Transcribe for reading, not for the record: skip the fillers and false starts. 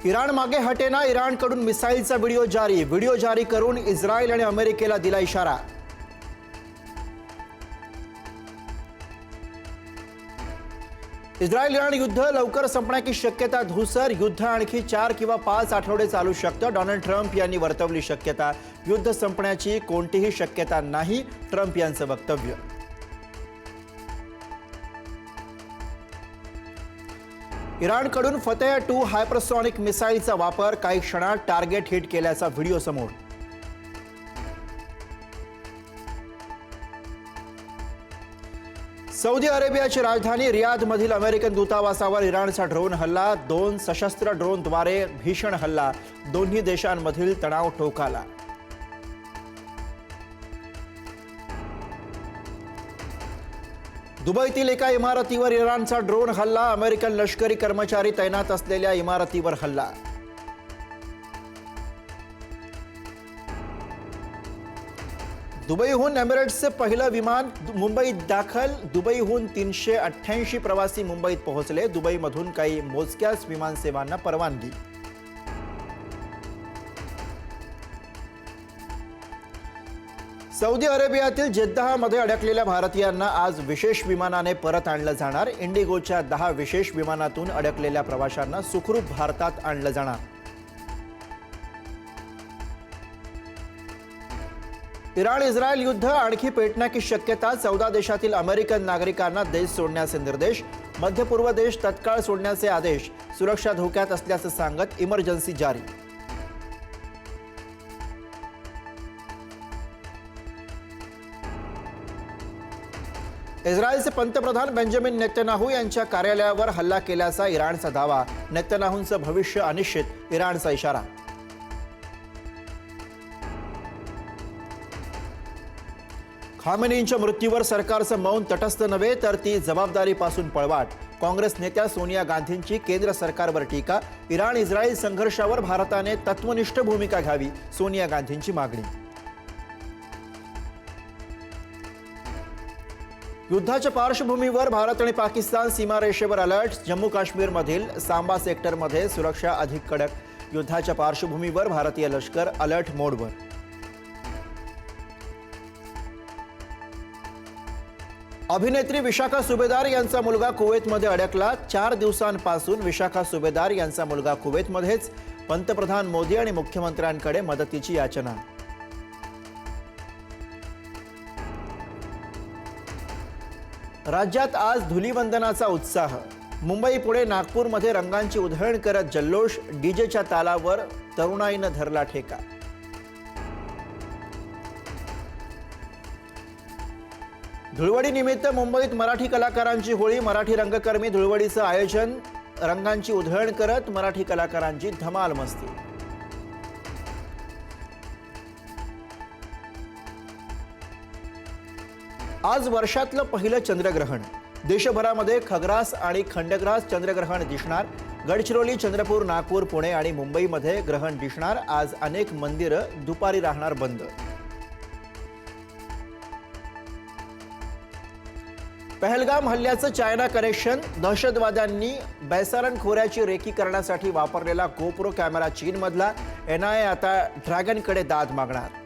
Iran मागे हटेना, इराणकडून मिसाईलचा video जारी करून इस्रायल आणि अमेरिकेला दिला इशारा। इस्रायल इराण युद्ध लवकर संपण्याची शक्यता धूसर, युद्ध आणखी 4 किंवा 5 आठवडे चालू शकतं। डोनाल्ड ट्रम्प यांनी वर्तवली शक्यता, युद्ध संपण्याची कोणतीही शक्यता नाही, ट्रम्प यांचं वक्तव्य। इराणकडून फतेह 2 हायपरसॉनिक मिसाईलचा वापर, काही क्षणात टार्गेट हिट केल्याचा व्हिडिओ समोर। सौदी अरेबियाची राजधानी रियादमधील अमेरिकन दूतावासावर इराणचा ड्रोन हल्ला, 2 सशस्त्र ड्रोनद्वारे भीषण हल्ला, दोन्ही देशांमधील तणाव टोकाला। दुबईतील एका इमारतीवर इराणचा ड्रोन हल्ला, अमेरिकन लष्करी कर्मचारी तैनात असलेल्या इमारतीवर हल्ला। दुबईहून एमिरेट्सचे पहिलं विमान मुंबईत दाखल, दुबईहून 388 प्रवासी मुंबईत पोहोचले, दुबईमधून काही मोजक्याच विमानसेवांना परवानगी। सौदी अरेबियातील जेद्दाहमध्ये अडकलेल्या भारतीयांना आज विशेष विमानाने परत आणलं जाणार। इंडिगोच्या 10 विशेष विमानातून अडकलेल्या प्रवाशांना सुखरूप भारतात आणलं जाणार। इराण इस्रायल युद्ध आणखी पेटण्याची शक्यता, 14 देशातील अमेरिकन नागरिकांना देश सोडण्याचे निर्देश, मध्य पूर्व देश तत्काळ सोडण्याचे आदेश, सुरक्षा धोक्यात असल्याचं सांगत इमर्जन्सी जारी। इस्रायलचे पंतप्रधान बेंजामिन नेतन्याहू यांच्या कार्यालयावर हल्ला केल्याचा इराणचा दावा, नेतन्याहूंचं भविष्य अनिश्चित, इराणचा इशारा। खामेनींच्या मृत्यूवर सरकारचं मौन तटस्थ नव्हे, तर ती जबाबदारीपासून पळवाट, काँग्रेस नेत्या सोनिया गांधींची केंद्र सरकारवर टीका, इराण इस्रायल संघर्षावर भारताने तत्वनिष्ठ भूमिका घ्यावी, सोनिया गांधींची मागणी। युद्धाच्या पार्श्वभूमीवर भारत आणि पाकिस्तान सीमारेषेवर अलर्ट, जम्मू काश्मीरमधील सांबा सेक्टरमध्ये सुरक्षा अधिक कडक, युद्धाच्या पार्श्वभूमीवर भारतीय लष्कर अलर्ट मोडवर। अभिनेत्री विशाखा सुभेदार यांचा मुलगा कुवेतमध्ये अडकला, 4 दिवसांपासून विशाखा सुभेदार यांचा मुलगा कुवेतमध्येच, पंतप्रधान मोदी आणि मुख्यमंत्र्यांकडे मदतीची याचना। राज्यात आज धुलीवंदनाचा उत्साह, मुंबई पुणे नागपूरमध्ये रंगांची उधळण करत जल्लोष, डीजेच्या तालावर तरुणाईनं धरला ठेका। धुळवडी निमित्त मुंबईत मराठी कलाकारांची होळी, मराठी रंगकर्मी धुळवडीचं आयोजन, रंगांची उधळण करत मराठी कलाकारांची धमाल मस्ती। आज वर्षातलं पहिलं चंद्रग्रहण, देशभरामध्ये खग्रास आणि खंडग्रास चंद्रग्रहण दिसणार, गडचिरोली, चंद्रपूर, नागपूर, पुणे आणि मुंबईमध्ये ग्रहण दिसणार। आज अनेक मंदिरं दुपारी राहणार बंद। पहलगाम हल्ल्याचं चायना कनेक्शन, दहशतवाद्यांनी बैसारण खोऱ्याची रेकी करण्यासाठी वापरलेला गोप्रो कॅमेरा चीनमधला, NIA आता ड्रॅगनकडे दाद मागणार।